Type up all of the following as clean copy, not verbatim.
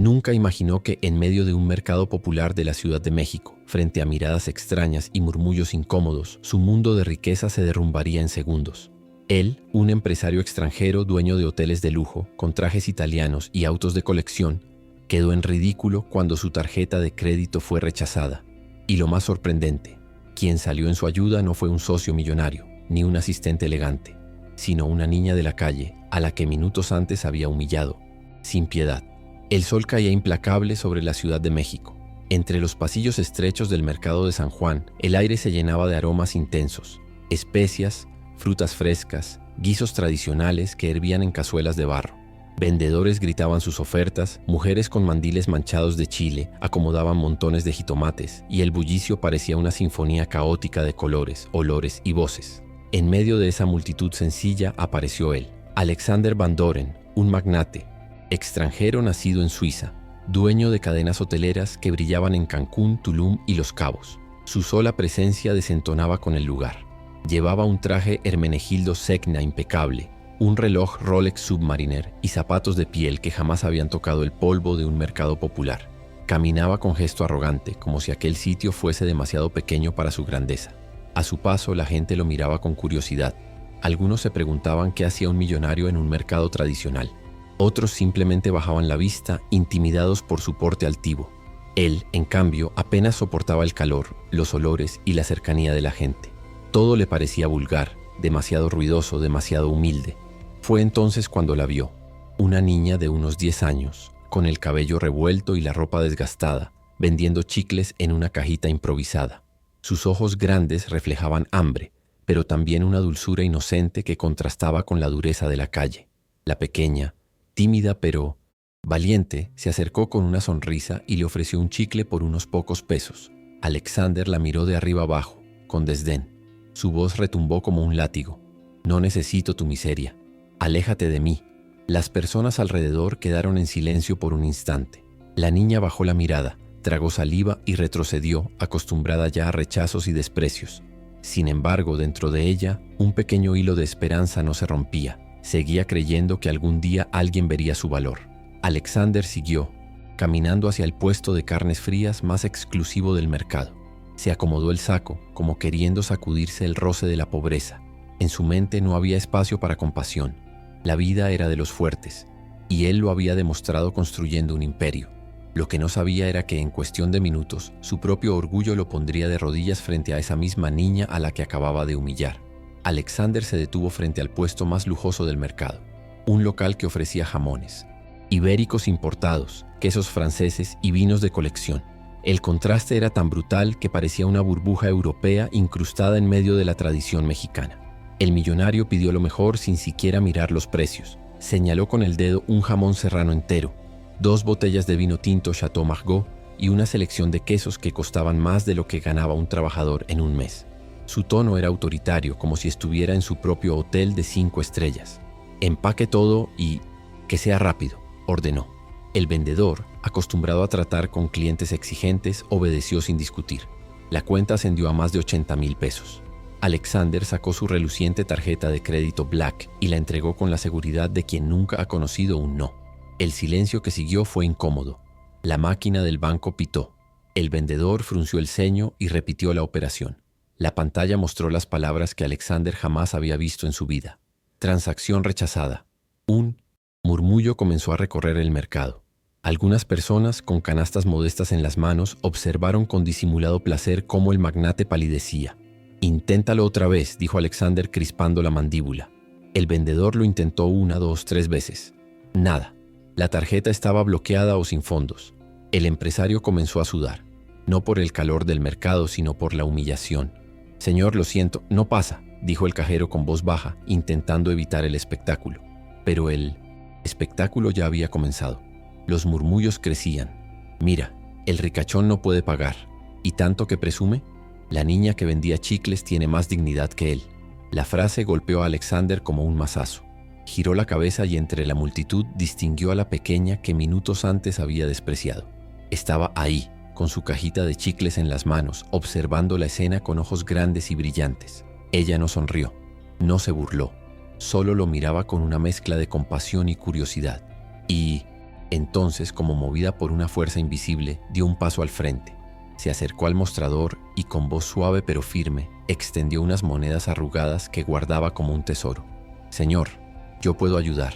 Nunca imaginó que, en medio de un mercado popular de la Ciudad de México, frente a miradas extrañas y murmullos incómodos, su mundo de riqueza se derrumbaría en segundos. Él, un empresario extranjero dueño de hoteles de lujo, con trajes italianos y autos de colección, quedó en ridículo cuando su tarjeta de crédito fue rechazada. Y lo más sorprendente, quien salió en su ayuda no fue un socio millonario, ni un asistente elegante, sino una niña de la calle a la que minutos antes había humillado, sin piedad. El sol caía implacable sobre la Ciudad de México. Entre los pasillos estrechos del mercado de San Juan, el aire se llenaba de aromas intensos, especias, frutas frescas, guisos tradicionales que hervían en cazuelas de barro. Vendedores gritaban sus ofertas, mujeres con mandiles manchados de chile acomodaban montones de jitomates y el bullicio parecía una sinfonía caótica de colores, olores y voces. En medio de esa multitud sencilla apareció él, Alexander Van Doren, un magnate, extranjero nacido en Suiza, dueño de cadenas hoteleras que brillaban en Cancún, Tulum y Los Cabos. Su sola presencia desentonaba con el lugar. Llevaba un traje Hermenegildo Segna impecable, un reloj Rolex Submariner y zapatos de piel que jamás habían tocado el polvo de un mercado popular. Caminaba con gesto arrogante, como si aquel sitio fuese demasiado pequeño para su grandeza. A su paso, la gente lo miraba con curiosidad. Algunos se preguntaban qué hacía un millonario en un mercado tradicional. Otros simplemente bajaban la vista, intimidados por su porte altivo. Él, en cambio, apenas soportaba el calor, los olores y la cercanía de la gente. Todo le parecía vulgar, demasiado ruidoso, demasiado humilde. Fue entonces cuando la vio, una niña de unos 10 años, con el cabello revuelto y la ropa desgastada, vendiendo chicles en una cajita improvisada. Sus ojos grandes reflejaban hambre, pero también una dulzura inocente que contrastaba con la dureza de la calle. La pequeña, tímida pero valiente, se acercó con una sonrisa y le ofreció un chicle por unos pocos pesos. Alexander la miró de arriba abajo, con desdén. Su voz retumbó como un látigo. «No necesito tu miseria. Aléjate de mí». Las personas alrededor quedaron en silencio por un instante. La niña bajó la mirada, tragó saliva y retrocedió, acostumbrada ya a rechazos y desprecios. Sin embargo, dentro de ella, un pequeño hilo de esperanza no se rompía. Seguía creyendo que algún día alguien vería su valor. Alexander siguió, caminando hacia el puesto de carnes frías más exclusivo del mercado. Se acomodó el saco, como queriendo sacudirse el roce de la pobreza. En su mente no había espacio para compasión. La vida era de los fuertes, y él lo había demostrado construyendo un imperio. Lo que no sabía era que en cuestión de minutos, su propio orgullo lo pondría de rodillas frente a esa misma niña a la que acababa de humillar. Alexander se detuvo frente al puesto más lujoso del mercado, un local que ofrecía jamones, ibéricos importados, quesos franceses y vinos de colección. El contraste era tan brutal que parecía una burbuja europea incrustada en medio de la tradición mexicana. El millonario pidió lo mejor sin siquiera mirar los precios. Señaló con el dedo un jamón serrano entero, 2 botellas de vino tinto Chateau Margaux y una selección de quesos que costaban más de lo que ganaba un trabajador en un mes. Su tono era autoritario, como si estuviera en su propio hotel de 5 estrellas. «Empaque todo y que sea rápido», ordenó. El vendedor, acostumbrado a tratar con clientes exigentes, obedeció sin discutir. La cuenta ascendió a más de 80,000 pesos. Alexander sacó su reluciente tarjeta de crédito Black y la entregó con la seguridad de quien nunca ha conocido un no. El silencio que siguió fue incómodo. La máquina del banco pitó. El vendedor frunció el ceño y repitió la operación. La pantalla mostró las palabras que Alexander jamás había visto en su vida. Transacción rechazada. Un murmullo comenzó a recorrer el mercado. Algunas personas, con canastas modestas en las manos, observaron con disimulado placer cómo el magnate palidecía. «Inténtalo otra vez», dijo Alexander crispando la mandíbula. El vendedor lo intentó 1, 2, 3 veces. Nada. La tarjeta estaba bloqueada o sin fondos. El empresario comenzó a sudar, no por el calor del mercado, sino por la humillación. «Señor, lo siento, no pasa», dijo el cajero con voz baja, intentando evitar el espectáculo. Pero el espectáculo ya había comenzado. Los murmullos crecían. «Mira, el ricachón no puede pagar. ¿Y tanto que presume? La niña que vendía chicles tiene más dignidad que él». La frase golpeó a Alexander como un mazazo. Giró la cabeza y entre la multitud distinguió a la pequeña que minutos antes había despreciado. Estaba ahí, con su cajita de chicles en las manos, observando la escena con ojos grandes y brillantes. Ella no sonrió, no se burló, solo lo miraba con una mezcla de compasión y curiosidad. «¿Y Entonces, como movida por una fuerza invisible, dio un paso al frente. Se acercó al mostrador y con voz suave pero firme, extendió unas monedas arrugadas que guardaba como un tesoro. «Señor, yo puedo ayudar».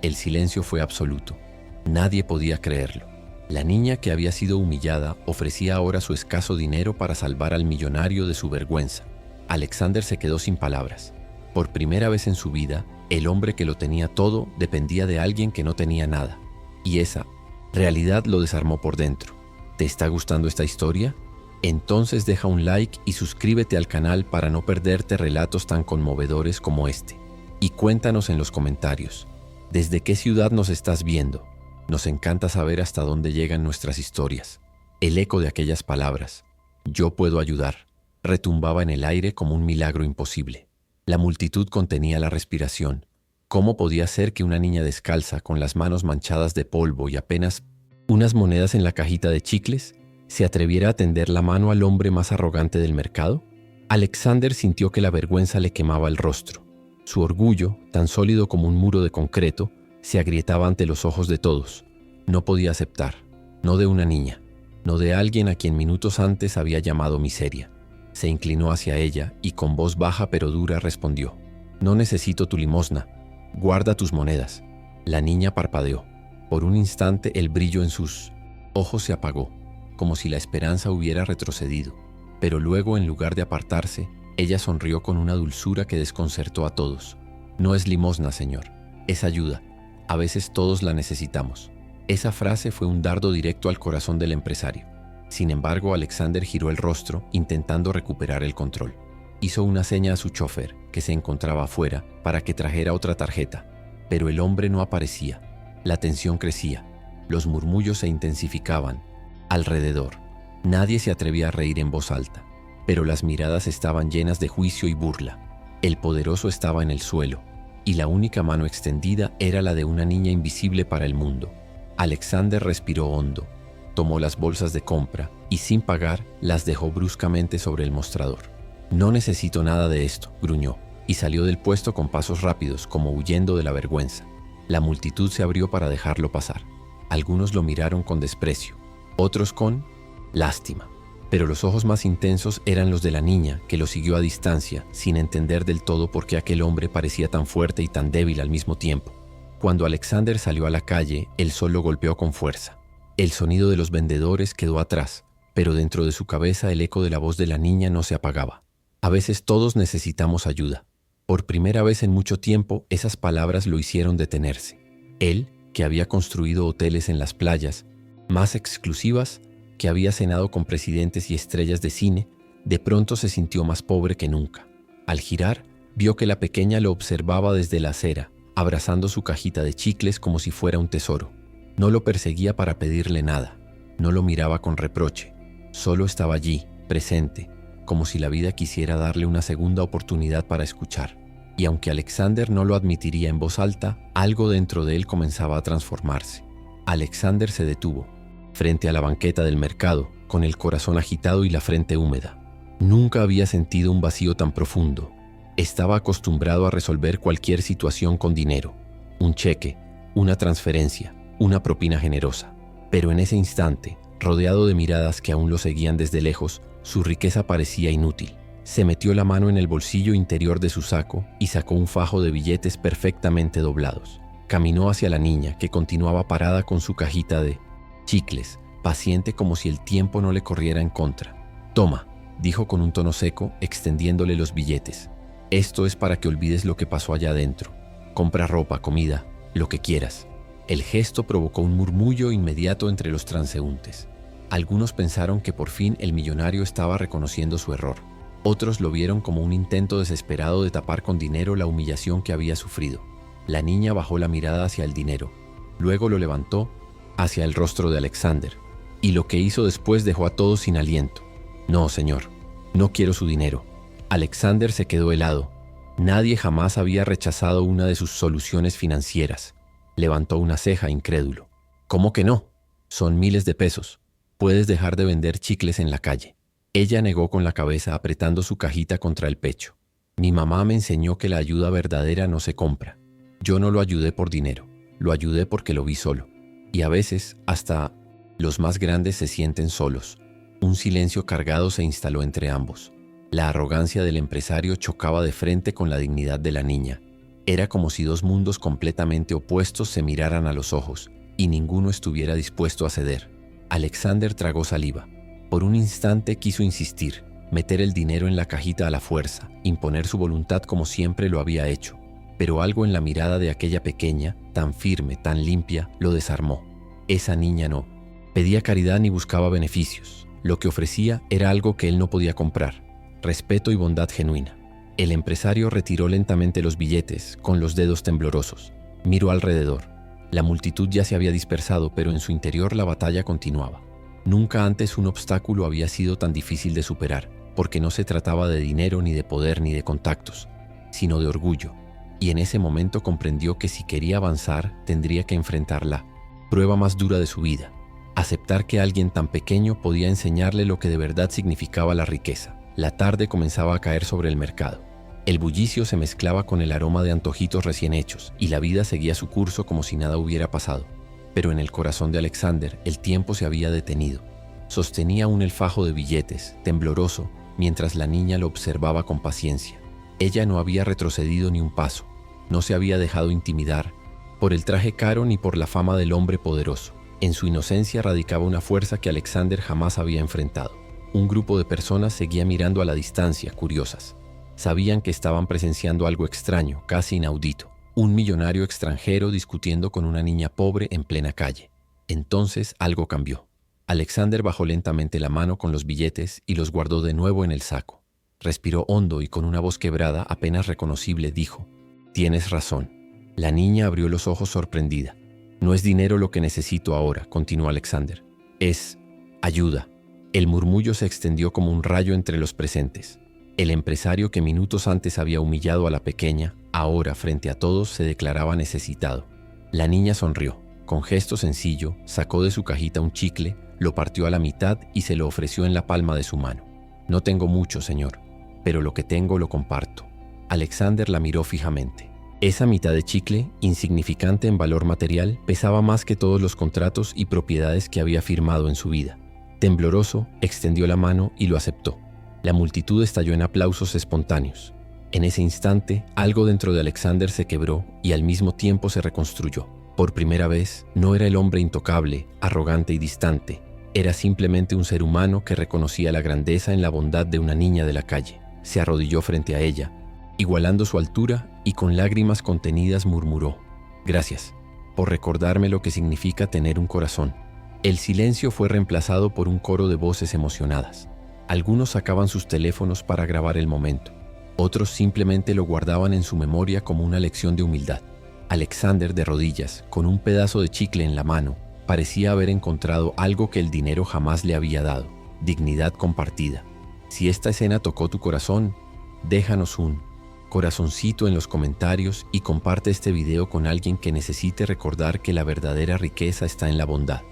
El silencio fue absoluto. Nadie podía creerlo. La niña que había sido humillada ofrecía ahora su escaso dinero para salvar al millonario de su vergüenza. Alexander se quedó sin palabras. Por primera vez en su vida, el hombre que lo tenía todo dependía de alguien que no tenía nada. Y esa realidad lo desarmó por dentro. ¿Te está gustando esta historia? Entonces deja un like y suscríbete al canal para no perderte relatos tan conmovedores como este. Y cuéntanos en los comentarios, ¿desde qué ciudad nos estás viendo? Nos encanta saber hasta dónde llegan nuestras historias. El eco de aquellas palabras, «Yo puedo ayudar», retumbaba en el aire como un milagro imposible. La multitud contenía la respiración. ¿Cómo podía ser que una niña descalza, con las manos manchadas de polvo y apenas unas monedas en la cajita de chicles, se atreviera a tender la mano al hombre más arrogante del mercado? Alexander sintió que la vergüenza le quemaba el rostro. Su orgullo, tan sólido como un muro de concreto, se agrietaba ante los ojos de todos. No podía aceptar, no de una niña, no de alguien a quien minutos antes había llamado miseria. Se inclinó hacia ella y con voz baja pero dura respondió, «No necesito tu limosna, guarda tus monedas». La niña parpadeó. Por un instante el brillo en sus ojos se apagó, como si la esperanza hubiera retrocedido. Pero luego, en lugar de apartarse, ella sonrió con una dulzura que desconcertó a todos. «No es limosna, señor, es ayuda. A veces todos la necesitamos». Esa frase fue un dardo directo al corazón del empresario. Sin embargo, Alexander giró el rostro, intentando recuperar el control. Hizo una seña a su chofer, que se encontraba afuera, para que trajera otra tarjeta. Pero el hombre no aparecía. La tensión crecía. Los murmullos se intensificaban. Alrededor, nadie se atrevía a reír en voz alta, pero las miradas estaban llenas de juicio y burla. El poderoso estaba en el suelo, y la única mano extendida era la de una niña invisible para el mundo. Alexander respiró hondo, tomó las bolsas de compra y sin pagar las dejó bruscamente sobre el mostrador. «No necesito nada de esto», gruñó, y salió del puesto con pasos rápidos, como huyendo de la vergüenza. La multitud se abrió para dejarlo pasar. Algunos lo miraron con desprecio, otros con lástima. Pero los ojos más intensos eran los de la niña, que lo siguió a distancia, sin entender del todo por qué aquel hombre parecía tan fuerte y tan débil al mismo tiempo. Cuando Alexander salió a la calle, el sol lo golpeó con fuerza. El sonido de los vendedores quedó atrás, pero dentro de su cabeza el eco de la voz de la niña no se apagaba. A veces todos necesitamos ayuda. Por primera vez en mucho tiempo, esas palabras lo hicieron detenerse. Él, que había construido hoteles en las playas más exclusivas, que había cenado con presidentes y estrellas de cine, de pronto se sintió más pobre que nunca. Al girar, vio que la pequeña lo observaba desde la acera, abrazando su cajita de chicles como si fuera un tesoro. No lo perseguía para pedirle nada, no lo miraba con reproche, solo estaba allí, presente, como si la vida quisiera darle una segunda oportunidad para escuchar. Y aunque Alexander no lo admitiría en voz alta, algo dentro de él comenzaba a transformarse. Alexander se detuvo, frente a la banqueta del mercado, con el corazón agitado y la frente húmeda. Nunca había sentido un vacío tan profundo. Estaba acostumbrado a resolver cualquier situación con dinero, un cheque, una transferencia, una propina generosa. Pero en ese instante, rodeado de miradas que aún lo seguían desde lejos, su riqueza parecía inútil. Se metió la mano en el bolsillo interior de su saco y sacó un fajo de billetes perfectamente doblados. Caminó hacia la niña, que continuaba parada con su cajita de chicles, paciente como si el tiempo no le corriera en contra. «Toma», dijo con un tono seco, extendiéndole los billetes. «Esto es para que olvides lo que pasó allá adentro. Compra ropa, comida, lo que quieras». El gesto provocó un murmullo inmediato entre los transeúntes. Algunos pensaron que por fin el millonario estaba reconociendo su error. Otros lo vieron como un intento desesperado de tapar con dinero la humillación que había sufrido. La niña bajó la mirada hacia el dinero, luego lo levantó hacia el rostro de Alexander, y lo que hizo después dejó a todos sin aliento. «No, señor, no quiero su dinero». Alexander se quedó helado. Nadie jamás había rechazado una de sus soluciones financieras. Levantó una ceja incrédulo. «¿Cómo que no? Son miles de pesos. Puedes dejar de vender chicles en la calle». Ella negó con la cabeza, apretando su cajita contra el pecho. «Mi mamá me enseñó que la ayuda verdadera no se compra. Yo no lo ayudé por dinero, lo ayudé porque lo vi solo. Y a veces hasta los más grandes se sienten solos. Un silencio cargado se instaló entre ambos. La arrogancia del empresario chocaba de frente con la dignidad de la niña. Era como si dos mundos completamente opuestos se miraran a los ojos, y ninguno estuviera dispuesto a ceder. Alexander tragó saliva. Por un instante quiso insistir, meter el dinero en la cajita a la fuerza, imponer su voluntad como siempre lo había hecho. Pero algo en la mirada de aquella pequeña, tan firme, tan limpia, lo desarmó. Esa niña no pedía caridad ni buscaba beneficios. Lo que ofrecía era algo que él no podía comprar: respeto y bondad genuina. El empresario retiró lentamente los billetes, con los dedos temblorosos. Miró alrededor. La multitud ya se había dispersado, pero en su interior la batalla continuaba. Nunca antes un obstáculo había sido tan difícil de superar, porque no se trataba de dinero, ni de poder, ni de contactos, sino de orgullo. Y en ese momento comprendió que si quería avanzar, tendría que enfrentar la prueba más dura de su vida: aceptar que alguien tan pequeño podía enseñarle lo que de verdad significaba la riqueza. La tarde comenzaba a caer sobre el mercado. El bullicio se mezclaba con el aroma de antojitos recién hechos, y la vida seguía su curso como si nada hubiera pasado. Pero en el corazón de Alexander el tiempo se había detenido. Sostenía aún el fajo de billetes, tembloroso, mientras la niña lo observaba con paciencia. Ella no había retrocedido ni un paso. No se había dejado intimidar por el traje caro ni por la fama del hombre poderoso. En su inocencia radicaba una fuerza que Alexander jamás había enfrentado. Un grupo de personas seguía mirando a la distancia, curiosas. Sabían que estaban presenciando algo extraño, casi inaudito: un millonario extranjero discutiendo con una niña pobre en plena calle. Entonces algo cambió. Alexander bajó lentamente la mano con los billetes y los guardó de nuevo en el saco. Respiró hondo y con una voz quebrada, apenas reconocible, dijo: «Tienes razón». La niña abrió los ojos sorprendida. «No es dinero lo que necesito ahora», continuó Alexander. «Es ayuda». El murmullo se extendió como un rayo entre los presentes. El empresario que minutos antes había humillado a la pequeña, ahora frente a todos se declaraba necesitado. La niña sonrió. Con gesto sencillo, sacó de su cajita un chicle, lo partió a la mitad y se lo ofreció en la palma de su mano. «No tengo mucho, señor, pero lo que tengo lo comparto». Alexander la miró fijamente. Esa mitad de chicle, insignificante en valor material, pesaba más que todos los contratos y propiedades que había firmado en su vida. Tembloroso, extendió la mano y lo aceptó. La multitud estalló en aplausos espontáneos. En ese instante, algo dentro de Alexander se quebró y al mismo tiempo se reconstruyó. Por primera vez, no era el hombre intocable, arrogante y distante. Era simplemente un ser humano que reconocía la grandeza en la bondad de una niña de la calle. Se arrodilló frente a ella, igualando su altura, y con lágrimas contenidas murmuró: «Gracias por recordarme lo que significa tener un corazón». El silencio fue reemplazado por un coro de voces emocionadas. Algunos sacaban sus teléfonos para grabar el momento. Otros simplemente lo guardaban en su memoria como una lección de humildad. Alexander, de rodillas, con un pedazo de chicle en la mano, parecía haber encontrado algo que el dinero jamás le había dado: dignidad compartida. Si esta escena tocó tu corazón, déjanos un corazoncito en los comentarios y comparte este video con alguien que necesite recordar que la verdadera riqueza está en la bondad.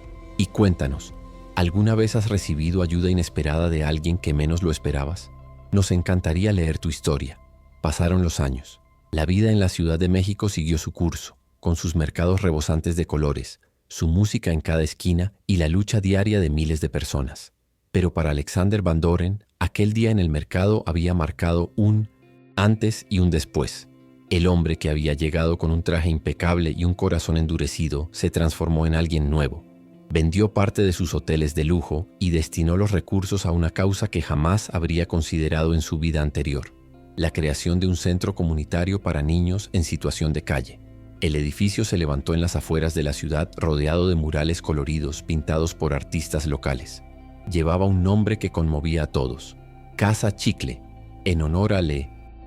Y cuéntanos, ¿alguna vez has recibido ayuda inesperada de alguien que menos lo esperabas? Nos encantaría leer tu historia. Pasaron los años. La vida en la Ciudad de México siguió su curso, con sus mercados rebosantes de colores, su música en cada esquina y la lucha diaria de miles de personas. Pero para Alexander Van Doren, aquel día en el mercado había marcado un antes y un después. El hombre que había llegado con un traje impecable y un corazón endurecido se transformó en alguien nuevo. Vendió parte de sus hoteles de lujo y destinó los recursos a una causa que jamás habría considerado en su vida anterior: la creación de un centro comunitario para niños en situación de calle. El edificio se levantó en las afueras de la ciudad, rodeado de murales coloridos pintados por artistas locales. Llevaba un nombre que conmovía a todos: Casa Chicle, en honor al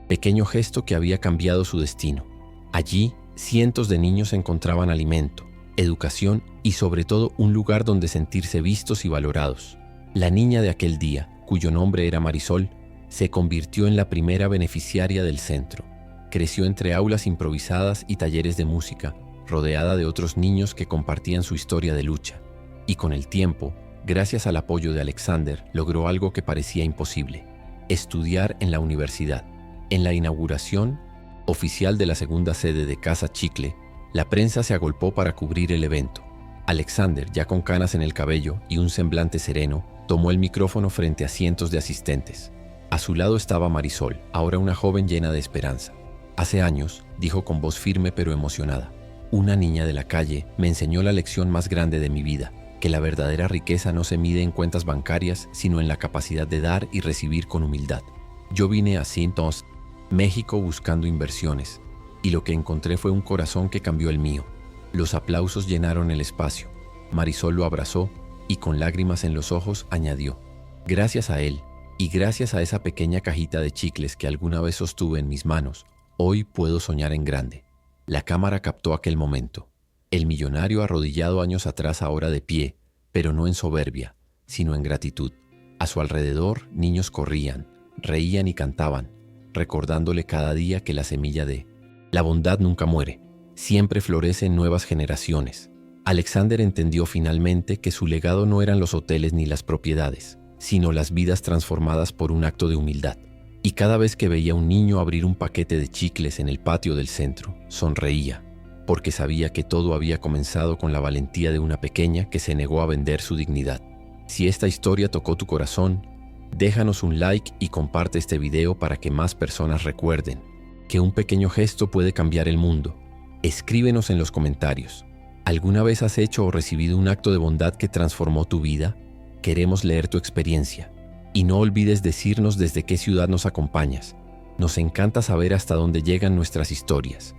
pequeño gesto que había cambiado su destino. Allí, cientos de niños encontraban alimento, educación y sobre todo un lugar donde sentirse vistos y valorados. La niña de aquel día, cuyo nombre era Marisol, se convirtió en la primera beneficiaria del centro. Creció entre aulas improvisadas y talleres de música, rodeada de otros niños que compartían su historia de lucha. Y con el tiempo, gracias al apoyo de Alexander, logró algo que parecía imposible: estudiar en la universidad. En la inauguración oficial de la segunda sede de Casa Chicle, la prensa se agolpó para cubrir el evento. Alexander, ya con canas en el cabello y un semblante sereno, tomó el micrófono frente a cientos de asistentes. A su lado estaba Marisol, ahora una joven llena de esperanza. Hace años, dijo con voz firme pero emocionada, una niña de la calle me enseñó la lección más grande de mi vida, que la verdadera riqueza no se mide en cuentas bancarias, sino en la capacidad de dar y recibir con humildad. Yo vine a Saint-Ours, México, buscando inversiones, y lo que encontré fue un corazón que cambió el mío. Los aplausos llenaron el espacio. Marisol lo abrazó y con lágrimas en los ojos añadió, gracias a él y gracias a esa pequeña cajita de chicles que alguna vez sostuve en mis manos, hoy puedo soñar en grande. La cámara captó aquel momento. El millonario arrodillado años atrás ahora de pie, pero no en soberbia, sino en gratitud. A su alrededor niños corrían, reían y cantaban, recordándole cada día que la semilla de la bondad nunca muere, siempre florece en nuevas generaciones. Alexander entendió finalmente que su legado no eran los hoteles ni las propiedades, sino las vidas transformadas por un acto de humildad. Y cada vez que veía a un niño abrir un paquete de chicles en el patio del centro, sonreía, porque sabía que todo había comenzado con la valentía de una pequeña que se negó a vender su dignidad. Si esta historia tocó tu corazón, déjanos un like y comparte este video para que más personas recuerden que un pequeño gesto puede cambiar el mundo. Escríbenos en los comentarios. ¿Alguna vez has hecho o recibido un acto de bondad que transformó tu vida? Queremos leer tu experiencia. Y no olvides decirnos desde qué ciudad nos acompañas. Nos encanta saber hasta dónde llegan nuestras historias.